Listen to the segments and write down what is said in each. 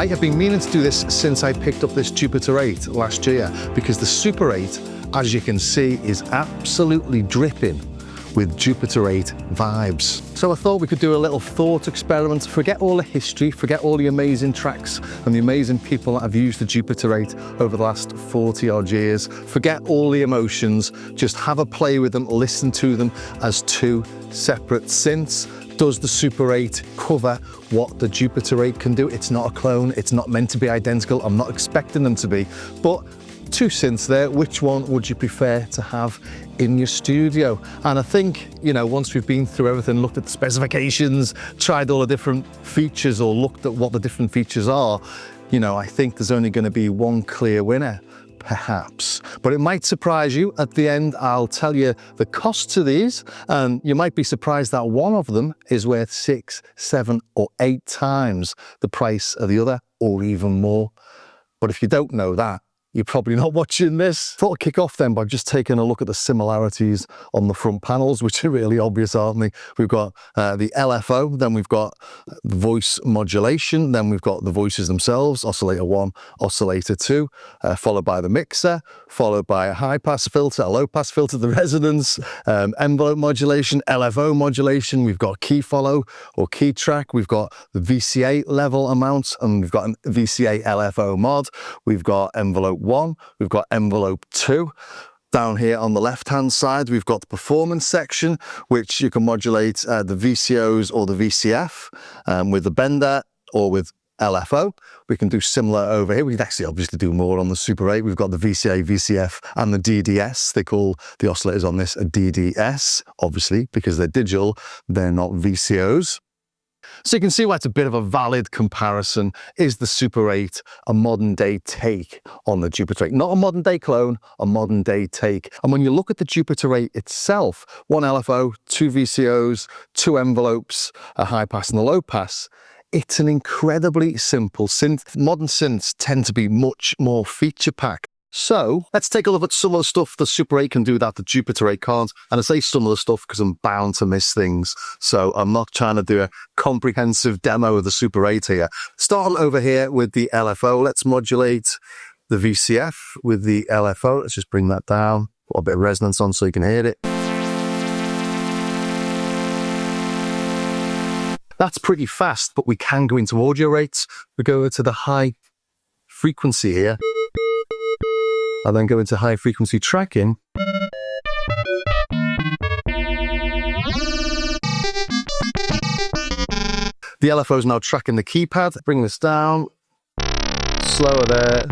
I have been meaning to do this since I picked up this Jupiter-8 last year, because the Super 8, as you can see, is absolutely dripping with Jupiter-8 vibes. So I thought we could do a little thought experiment, forget all the history, forget all the amazing tracks and the amazing people that have used the Jupiter-8 over the last 40 odd years, forget all the emotions, just have a play with them, listen to them as two separate synths. Does the Super 8 cover what the Jupiter-8 can do? It's not a clone, it's not meant to be identical, I'm not expecting them to be, but two synths there, which one would you prefer to have in your studio? And I think, you know, once we've been through everything, looked at the specifications, tried all the different features or looked at what the different features are, you know, I think there's only going to be one clear winner, perhaps. But it might surprise you. At the end, I'll tell you the cost to these, and you might be surprised that one of them is worth 6, 7 or 8 times the price of the other, or even more. But if you don't know that, you're probably not watching this. Thought I'd kick off then by just taking a look at the similarities on the front panels, which are really obvious, aren't they? We've got the LFO, then we've got the voice modulation, then we've got the voices themselves, oscillator 1, oscillator 2, followed by the mixer, followed by a high pass filter, a low pass filter, the resonance, envelope modulation, LFO modulation, we've got key follow or key track, we've got the VCA level amount, and we've got a VCA LFO mod, we've got envelope 1, we've got envelope 2. Down here on the left hand side we've got the performance section, which you can modulate the VCOs or the VCF with the bender or with LFO. We can do similar over here. We can actually obviously do more on the Super 8. We've got the VCA, VCF and the DDS. They call the oscillators on this a DDS, obviously, because they're digital, they're not VCOs. So you can see why it's a bit of a valid comparison. Is the Super 8 a modern day take on the Jupiter-8? Not a modern day clone, a modern day take. And when you look at the Jupiter-8 itself, 1 LFO, 2 VCOs, 2 envelopes, a high pass and a low pass, it's an incredibly simple synth. Modern synths tend to be much more feature packed. So let's take a look at some of the stuff the Super 8 can do that the Jupiter-8 can't. And I say some of the stuff because I'm bound to miss things. So I'm not trying to do a comprehensive demo of the Super 8 here. Starting over here with the LFO, let's modulate the VCF with the LFO. Let's just bring that down, put a bit of resonance on so you can hear it. That's pretty fast, but we can go into audio rates. We go to the high frequency here. I'll then go into high frequency tracking. The LFO is now tracking the keypad. Bring this down. Slower there.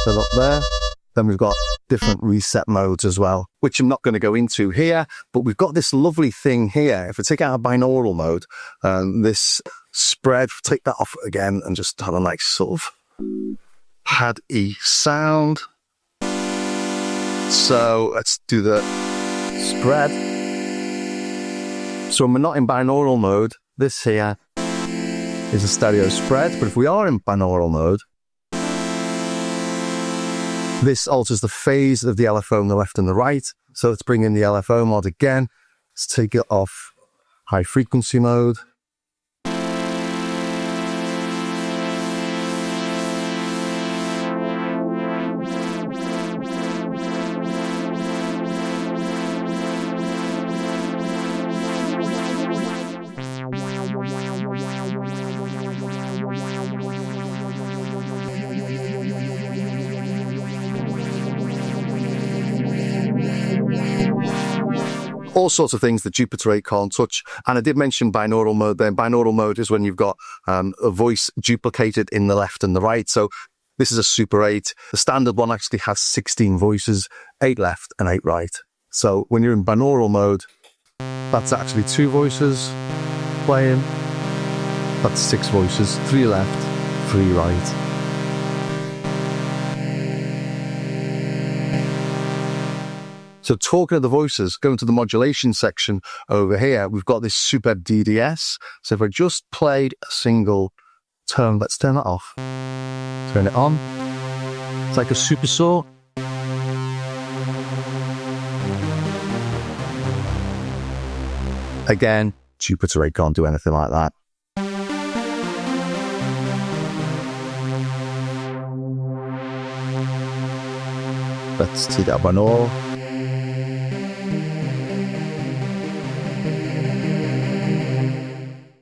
Then up there. Then we've got different reset modes as well, which I'm not going to go into here, but we've got this lovely thing here. If I take out a binaural mode, this spread, take that off again and just have a nice sort of pad-y sound. So let's do the spread. So when we're not in binaural mode, this here is a stereo spread. But if we are in binaural mode, this alters the phase of the LFO on the left and the right. So let's bring in the LFO mod again. Let's take it off high frequency mode. All sorts of things the Jupiter-8 can't touch. And I did mention binaural mode then. Binaural mode is when you've got a voice duplicated in the left and the right. So this is a Super 8. The standard one actually has 16 voices, 8 left and 8 right. So when you're in binaural mode, that's actually 2 voices playing. That's 6 voices, 3 left, 3 right. So talking of the voices, going to the modulation section over here, we've got this Super DDS. So if I just played a single tone, let's turn that off. Turn it on. It's like a super saw. Again, Jupiter-8 can't do anything like that. Let's see that one all.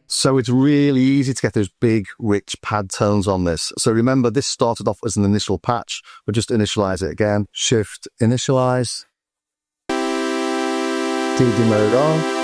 So it's really easy to get those big, rich pad tones on this. So remember, this started off as an initial patch. We'll just initialize it again. Shift, initialize. DD mode on.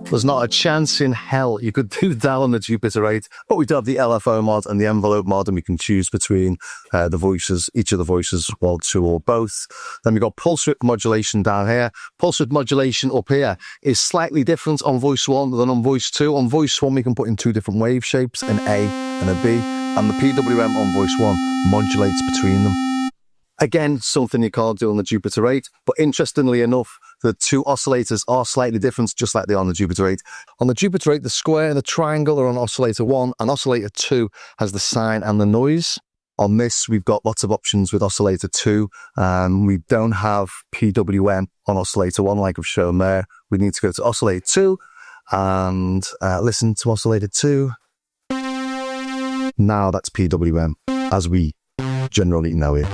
There's not a chance in hell you could do that on the Jupiter-8, but we do have the LFO mod and the envelope mod, and we can choose between the voices, each of the voices, well, two or both. Then we've got pulse width modulation down here. Pulse width modulation up here is slightly different on voice 1 than on voice 2. On voice 1, we can put in 2 different wave shapes, an A and a B, and the PWM on voice 1 modulates between them. Again, something you can't do on the Jupiter-8, but interestingly enough, the 2 oscillators are slightly different, just like they are on the Jupiter-8. On the Jupiter-8, the square and the triangle are on oscillator 1, and oscillator 2 has the sine and the noise. On this, we've got lots of options with oscillator 2. We don't have PWM on oscillator 1, like I've shown there. We need to go to oscillator 2 and listen to oscillator 2. Now that's PWM, as we generally know it.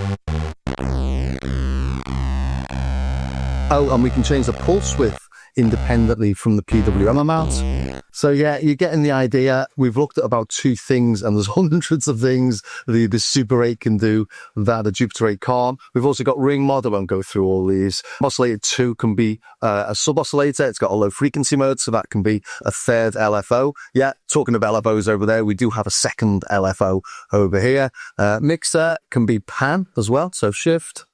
Oh, and we can change the pulse width independently from the PWM amount. So yeah, you're getting the idea. We've looked at about 2 things, and there's hundreds of things the Super 8 can do that the Jupiter 8 can't. We've also got ring mod. I won't go through all these. Oscillator 2 can be a sub-oscillator. It's got a low frequency mode, so that can be a 3rd LFO. Yeah, talking of LFOs over there, we do have a 2nd LFO over here. Mixer can be pan as well, so shift.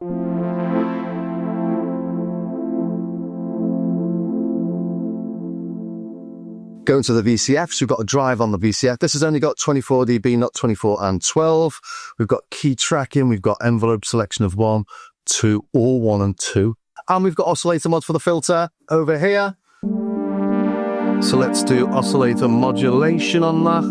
Going to the VCFs, we've got a drive on the VCF. This has only got 24 dB, not 24 and 12. We've got key tracking. We've got envelope selection of 1, 2, or 1 and 2. And we've got oscillator mod for the filter over here. So let's do oscillator modulation on that.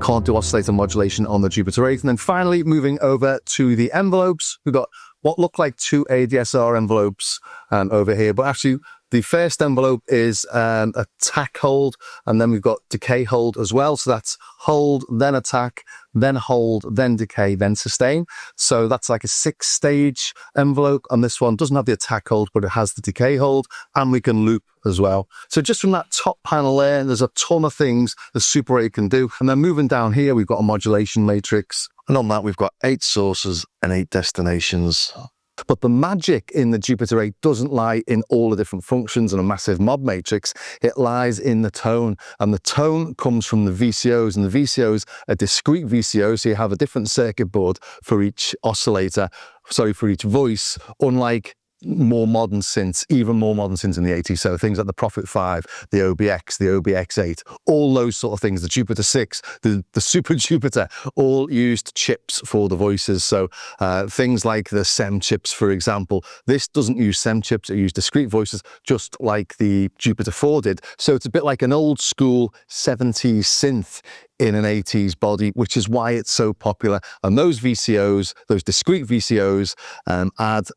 Can't do oscillator modulation on the Jupiter-8. And then finally, moving over to the envelopes, we've got what look like 2 ADSR envelopes over here, but actually the first envelope is a tack hold, and then we've got decay hold as well. So that's hold, then attack, then hold, then decay, then sustain. So that's like a 6-stage envelope, and this one doesn't have the attack hold, but it has the decay hold, and we can loop as well. So just from that top panel there, there's a ton of things the Super 8 can do. And then moving down here, we've got a modulation matrix. And on that, we've got 8 sources and 8 destinations. But the magic in the Jupiter-8 doesn't lie in all the different functions and a massive mod matrix. It lies in the tone. And the tone comes from the VCOs. And the VCOs are discrete VCOs. So you have a different circuit board for each oscillator, for each voice, unlike more modern synths, even more modern synths in the 80s. So things like the Prophet 5, the OBX, the OBX8, all those sort of things, the Jupiter 6, the Super Jupiter, all used chips for the voices. So things like the SEM chips, for example, this doesn't use SEM chips, it uses discrete voices, just like the Jupiter 4 did. So it's a bit like an old school 70s synth in an 80s body, which is why it's so popular. And those VCOs, those discrete VCOs, add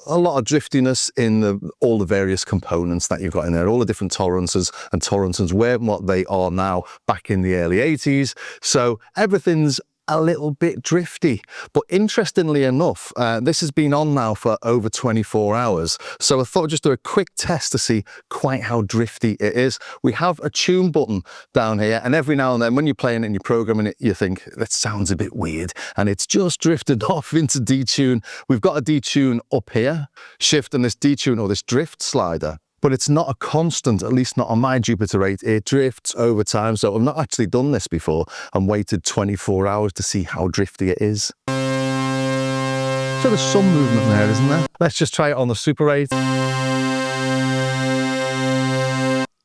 a lot of driftiness in all the various components that you've got in there, all the different tolerances, and tolerances weren't what they are now back in the early 80s. So everything's a little bit drifty. But interestingly enough, this has been on now for over 24 hours. So I thought I'd just do a quick test to see quite how drifty it is. We have a tune button down here, and every now and then when you're playing it and you're programming it, you think, that sounds a bit weird. And it's just drifted off into detune. We've got a detune up here, shift and this detune or this drift slider. But it's not a constant, at least not on my Jupiter-8. It drifts over time. So I've not actually done this before and waited 24 hours to see how drifty it is. So there's some movement there, isn't there? Let's just try it on the Super 8.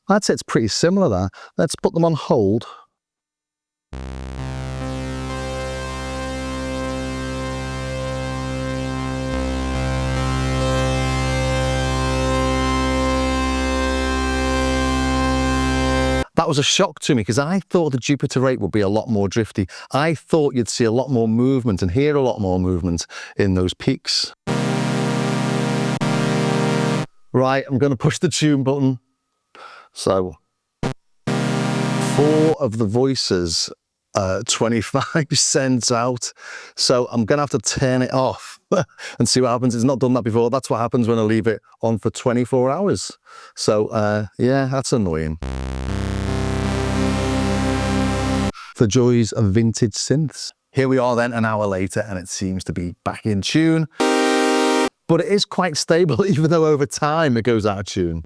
I'd say it's pretty similar there. Let's put them on hold. That That was a shock to me because I thought the Jupiter-8 would be a lot more drifty. I thought you'd see a lot more movement and hear a lot more movement in those peaks. Right, I'm going to push the tune button. So 4 of the voices, 25 cents out. So I'm going to have to turn it off and see what happens. It's not done that before. That's what happens when I leave it on for 24 hours. So yeah, that's annoying. The joys of vintage synths. Here we are then an hour later and it seems to be back in tune. But it is quite stable even though over time it goes out of tune.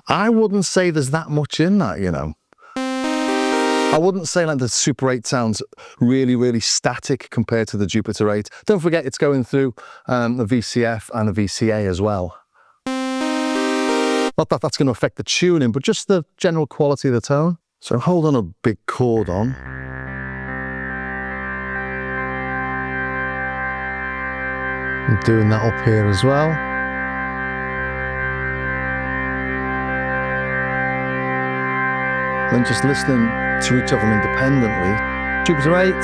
I wouldn't say there's that much in that, you know. I wouldn't say like the Super 8 sounds really, really static compared to the Jupiter-8. Don't forget it's going through the VCF and the VCA as well. Not that that's going to affect the tuning, but just the general quality of the tone. So hold on a big chord on. I'm doing that up here as well. Then just listening to each of them independently. Jupiter-8.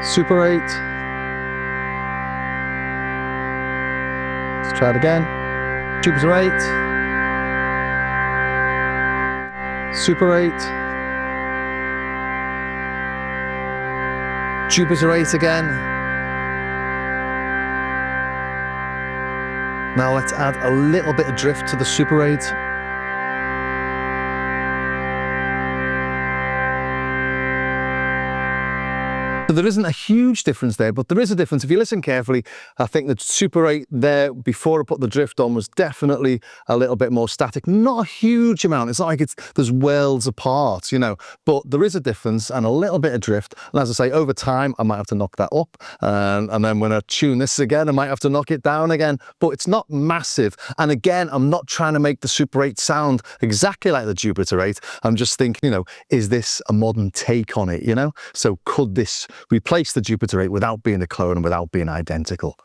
Super 8. Let's try it again. Jupiter-8. Super 8. Jupiter-8 again. Now let's add a little bit of drift to the Super 8. So there isn't a huge difference there, but there is a difference. If you listen carefully, I think the Super 8 there, before I put the drift on, was definitely a little bit more static. Not a huge amount. It's not like there's worlds apart, you know, but there is a difference and a little bit of drift. And as I say, over time, I might have to knock that up. And then when I tune this again, I might have to knock it down again, but it's not massive. And again, I'm not trying to make the Super 8 sound exactly like the Jupiter-8. I'm just thinking, you know, is this a modern take on it, you know? So could this replace the Jupiter-8 without being a clone and without being identical?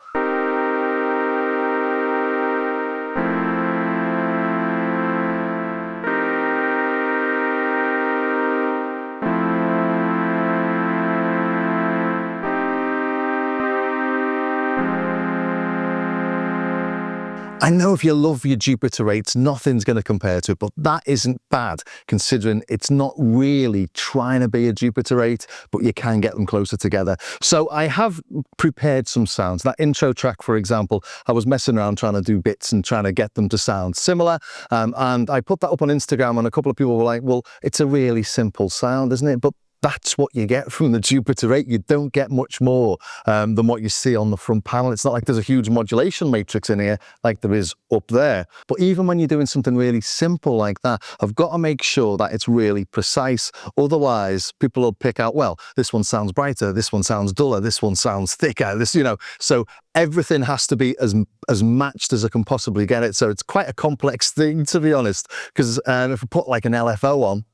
I know if you love your Jupiter-8s, nothing's going to compare to it, but that isn't bad, considering it's not really trying to be a Jupiter-8, but you can get them closer together. So I have prepared some sounds. That intro track, for example, I was messing around trying to do bits and trying to get them to sound similar, and I put that up on Instagram, and a couple of people were like, well, it's a really simple sound, isn't it? But that's what you get from the Jupiter-8. You don't get much more than what you see on the front panel. It's not like there's a huge modulation matrix in here like there is up there. But even when you're doing something really simple like that, I've got to make sure that it's really precise. Otherwise, people will pick out, well, this one sounds brighter, this one sounds duller, this one sounds thicker, this, you know. So everything has to be as matched as I can possibly get it. So it's quite a complex thing, to be honest, because if I put like an LFO on,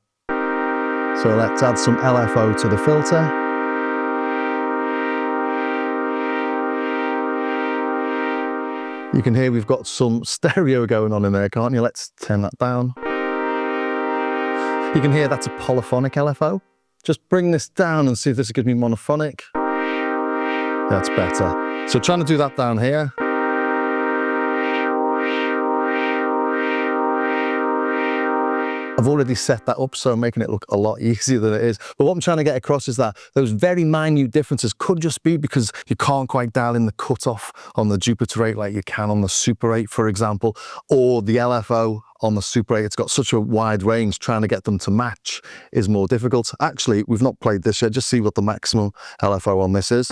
so let's add some LFO to the filter. You can hear we've got some stereo going on in there, can't you? Let's turn that down. You can hear that's a polyphonic LFO. Just bring this down and see if this gives me monophonic. That's better. So trying to do that down here. I've already set that up, so I'm making it look a lot easier than it is. But what I'm trying to get across is that those very minute differences could just be because you can't quite dial in the cutoff on the Jupiter-8 like you can on the Super 8, for example, or the LFO on the Super 8. It's got such a wide range, trying to get them to match is more difficult. Actually, we've not played this yet. Just see what the maximum LFO on this is.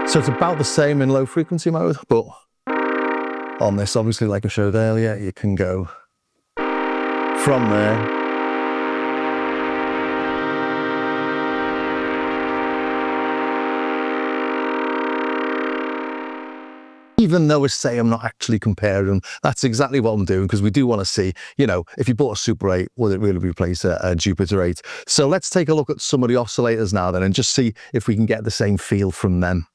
So it's about the same in low frequency mode, but on this, obviously, like I showed earlier, you can go from there Even though I say I'm not actually comparing them, that's exactly what I'm doing, because we do want to see, you know, if you bought a Super 8, will it really replace a Jupiter 8? So let's take a look at some of the oscillators now then, and just see if we can get the same feel from them.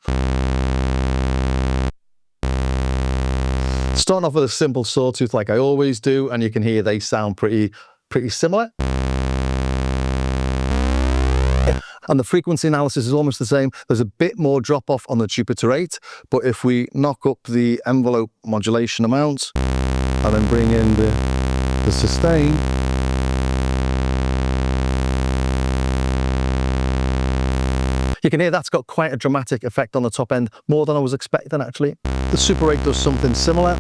Starting off with a simple sawtooth like I always do, and you can hear they sound pretty similar. And the frequency analysis is almost the same. There's a bit more drop off on the Jupiter 8, but if we knock up the envelope modulation amount and then bring in the sustain, you can hear that's got quite a dramatic effect on the top end, more than I was expecting actually. The Super 8 does something similar.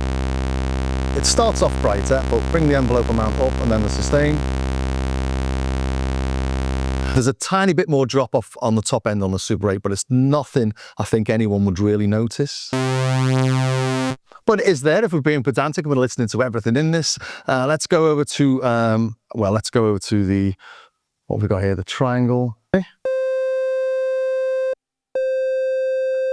It starts off brighter, but bring the envelope amount up and then the sustain. There's a tiny bit more drop off on the top end on the Super 8, but it's nothing I think anyone would really notice. But it is there if we're being pedantic and we're listening to everything in this. Let's go over to, let's go over to the, what have we got here, the triangle. Okay.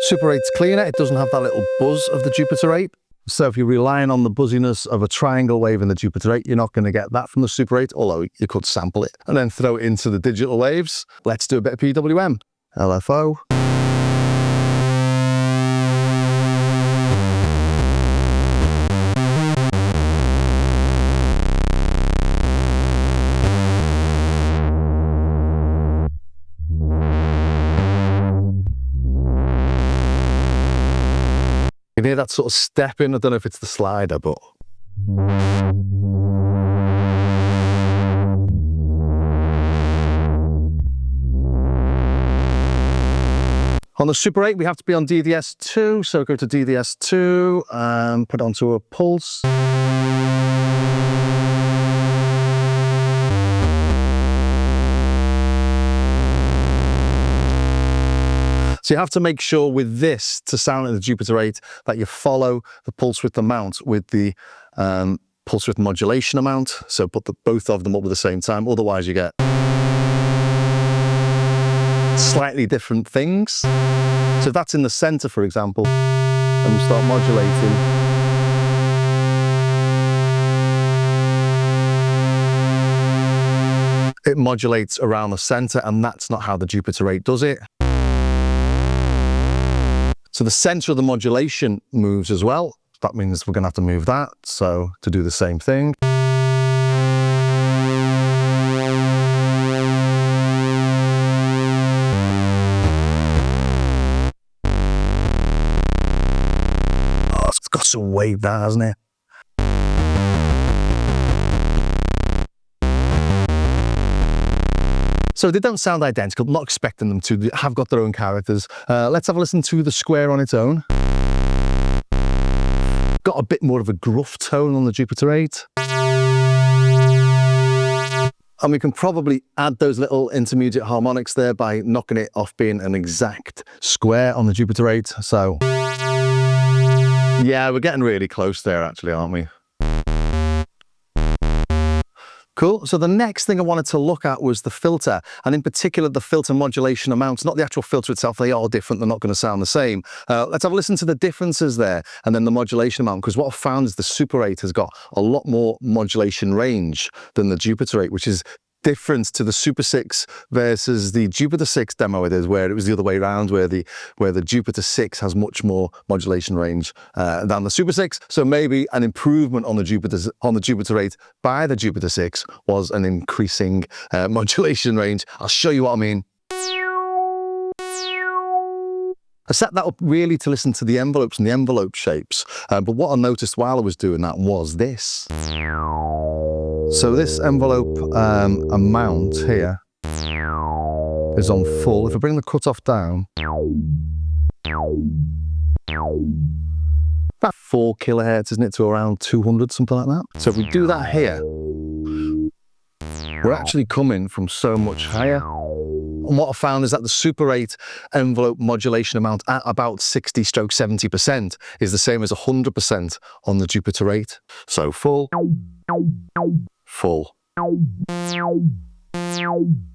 Super 8's cleaner, it doesn't have that little buzz of the Jupiter 8. So if you're relying on the buzziness of a triangle wave in the Jupiter 8, you're not going to get that from the Super 8, although you could sample it and then throw it into the digital waves. Let's do a bit of PWM. LFO. You can hear that sort of step in. I don't know if it's the slider, but... On the Super 8, we have to be on DDS2, so go to DDS2 and put it onto a pulse. So you have to make sure with this, to sound like the Jupiter 8, that you follow the pulse width amount with the pulse width modulation amount. So put both of them up at the same time, otherwise you get slightly different things. So if that's in the center, for example, and we start modulating, it modulates around the center, and that's not how the Jupiter 8 does it. So the center of the modulation moves as well. That means we're going to have to move that. So to do the same thing. Oh, it's got some wave there, hasn't it? So they don't sound identical, I'm not expecting them to. They have got their own characters. Let's have a listen to the square on its own. Got a bit more of a gruff tone on the Jupiter 8. And we can probably add those little intermediate harmonics there by knocking it off being an exact square on the Jupiter 8. So, yeah, we're getting really close there actually, aren't we? Cool. So the next thing I wanted to look at was the filter, and in particular the filter modulation amounts, not the actual filter itself. They are different. They're not going to sound the same. Let's have a listen to the differences there, and then the modulation amount, because what I've found is the Super 8 has got a lot more modulation range than the Jupiter 8, which is different to the Super 6 versus the Jupiter 6 demo it is, where it was the other way around, where the Jupiter 6 has much more modulation range than the Super 6. So maybe an improvement on the Jupiter 8 by the Jupiter 6 was an increasing modulation range. I'll show you what I mean. I set that up really to listen to the envelopes and the envelope shapes, but what I noticed while I was doing that was this. So this envelope amount here is on full. If I bring the cutoff down, about 4 kilohertz, isn't it, to around 200, something like that. So if we do that here, we're actually coming from so much higher. And what I found is that the Super 8 envelope modulation amount at about 60-70% is the same as 100% on the Jupiter 8. So full, full.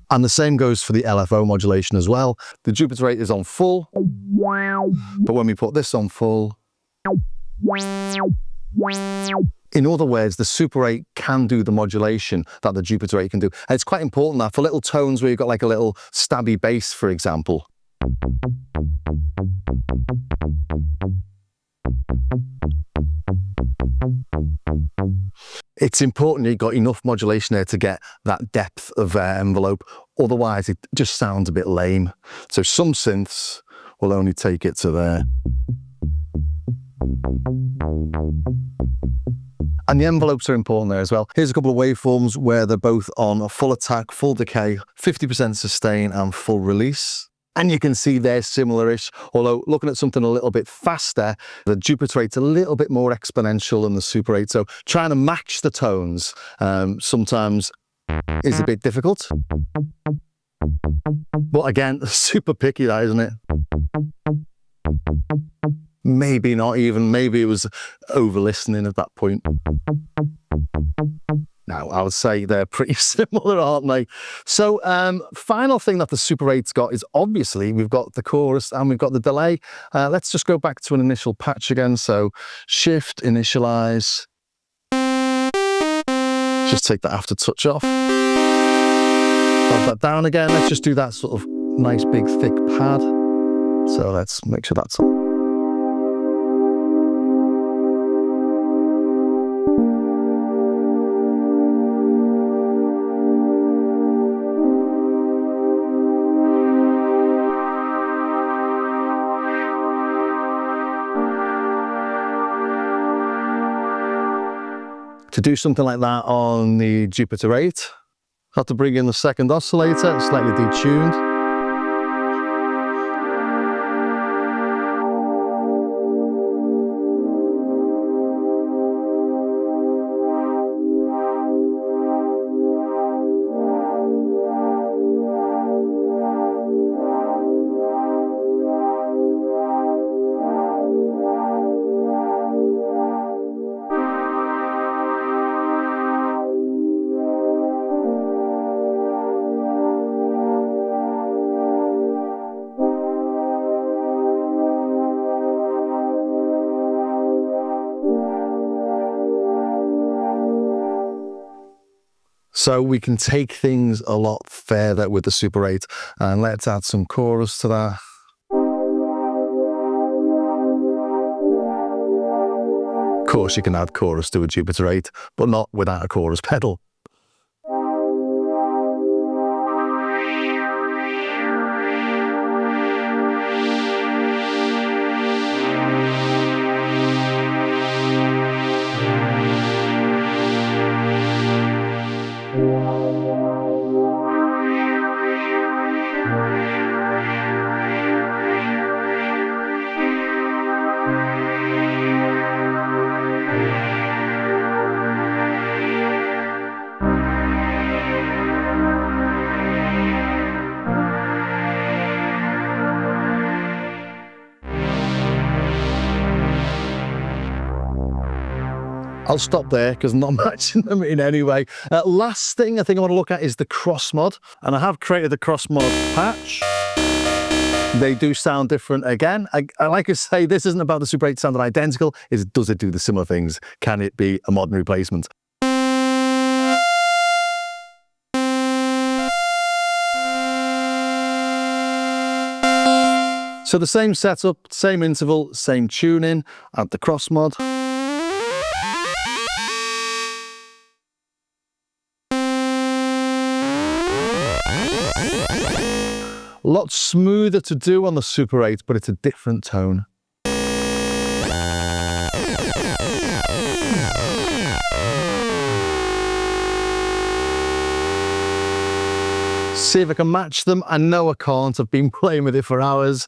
And the same goes for the LFO modulation as well. The Jupiter 8 is on full, but when we put this on full, In other words, the Super 8 can do the modulation that the Jupiter 8 can do. And it's quite important that for little tones where you've got like a little stabby bass, for example. It's important you've got enough modulation there to get that depth of envelope. Otherwise, it just sounds a bit lame. So some synths will only take it to there. And the envelopes are important there as well. Here's a couple of waveforms where they're both on a full attack, full decay, 50% sustain and full release. And you can see they're similar-ish, although looking at something a little bit faster, the Jupiter 8's a little bit more exponential than the Super 8. So trying to match the tones sometimes is a bit difficult. But again, super picky that, isn't it? Maybe not even, maybe it was over-listening at that point. Now, I would say they're pretty similar, aren't they? So, final thing that the Super 8's got is obviously we've got the chorus and we've got the delay. Let's just go back to an initial patch again. So, shift, initialize. Just take that aftertouch off. Drop that down again. Let's just do that sort of nice big thick pad. So let's make sure that's on. To do something like that on the Jupiter 8, have to bring in the second oscillator, slightly detuned. So we can take things a lot further with the Super 8, and let's add some chorus to that. Of course you can add chorus to a Jupiter 8, but not without a chorus pedal. I'll stop there because I'm not matching them in any way. Last thing I think I want to look at is the cross mod, and I have created the cross mod patch. They do sound different again. I like to say this isn't about the Super 8 sounding identical, it's does it do the similar things? Can it be a modern replacement? So the same setup, same interval, same tuning, add the cross mod. A lot smoother to do on the Super 8, but it's a different tone. See if I can match them. I know I can't. I've been playing with it for hours.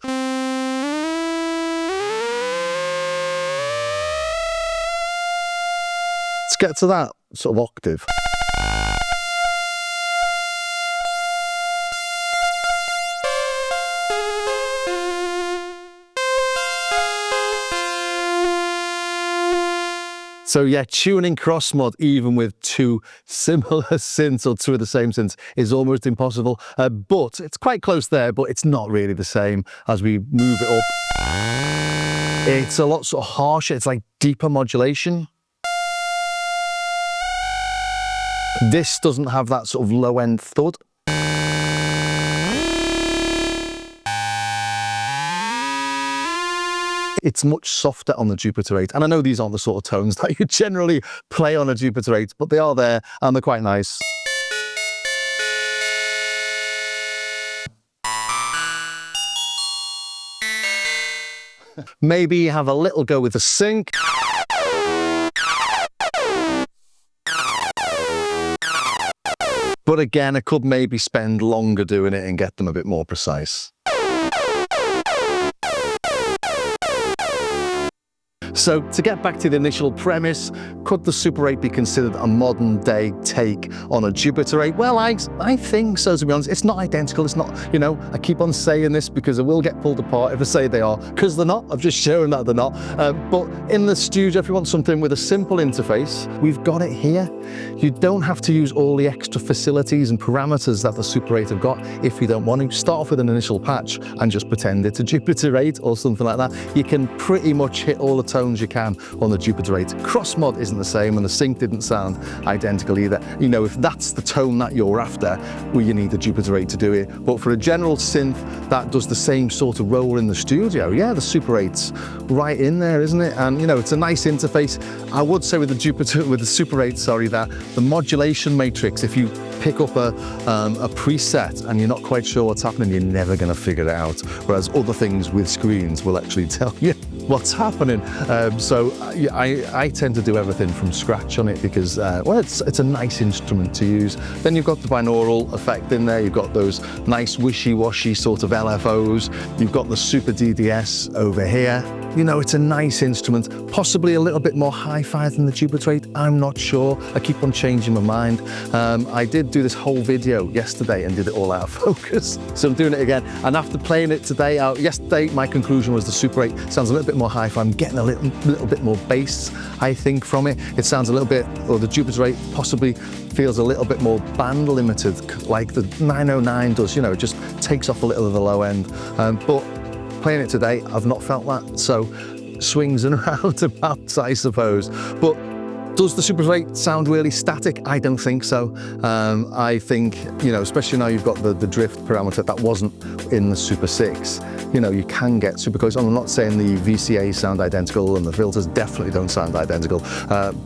Let's get to that sort of octave. So yeah, tuning cross mod even with two similar synths or two of the same synths is almost impossible, but it's quite close there, but it's not really the same as we move it up. It's a lot sort of harsher, it's like deeper modulation. This doesn't have that sort of low end thud. It's much softer on the Jupiter-8, and I know these aren't the sort of tones that you generally play on a Jupiter-8, but they are there and they're quite nice. Maybe have a little go with the sync. But again, I could maybe spend longer doing it and get them a bit more precise. So to get back to the initial premise, could the Super 8 be considered a modern day take on a Jupiter-8? Well, I think so, to be honest. It's not identical, it's not, you know, I keep on saying this because I will get pulled apart if I say they are, because they're not. I've just shown that they're not. But in the studio, if you want something with a simple interface, we've got it here. You don't have to use all the extra facilities and parameters that the Super 8 have got if you don't want to. Start off with an initial patch and just pretend it's a Jupiter-8 or something like that. You can pretty much hit all the tones you can on the Jupiter-8. Cross mod isn't the same, and the sync didn't sound identical either. You know, if that's the tone that you're after, well, you need the Jupiter-8 to do it. But for a general synth that does the same sort of role in the studio, yeah, the Super 8's right in there, isn't it? And you know, it's a nice interface. I would say with the Super 8, sorry, that the modulation matrix, if you pick up a preset and you're not quite sure what's happening, you're never going to figure it out. Whereas other things with screens will actually tell you what's happening. So I tend to do everything from scratch on it because, well, it's a nice instrument to use. Then you've got the binaural effect in there. You've got those nice wishy-washy sort of LFOs. You've got the Super DDS over here. You know, it's a nice instrument, possibly a little bit more hi-fi than the Jupiter-8. I'm not sure. I keep on changing my mind. I did do this whole video yesterday and did it all out of focus. So I'm doing it again. And after playing it today, yesterday, my conclusion was the Super 8 sounds a little bit more hi-fi. I'm getting a little bit more bass, I think, from it. It sounds a little bit, or the Jupiter-8 possibly feels a little bit more band limited, like the 909 does. You know, it just takes off a little of the low end. But playing it today, I've not felt that. So swings and roundabouts, I suppose. But does the Super 8 sound really static? I don't think so. I think, you know, especially now you've got the drift parameter that wasn't in the Super 6, you know, you can get super close. I'm not saying the VCAs sound identical and the filters definitely don't sound identical,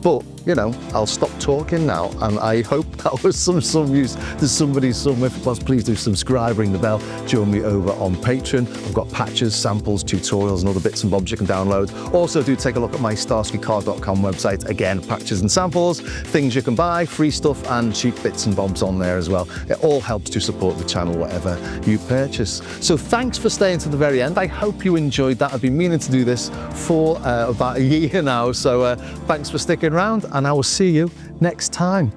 but, you know, I'll stop talking now, and I hope that was some use to somebody somewhere. If it was, please do subscribe, ring the bell, join me over on Patreon. I've got patches, samples, tutorials and other bits and bobs you can download. Also do take a look at my starskycarr.com website. Again, patches and samples, things you can buy, free stuff and cheap bits and bobs on there as well. It all helps to support the channel, whatever you purchase. So thanks for staying to the very end. I hope you enjoyed that. I've been meaning to do this for about a year now, so thanks for sticking around, and I will see you next time.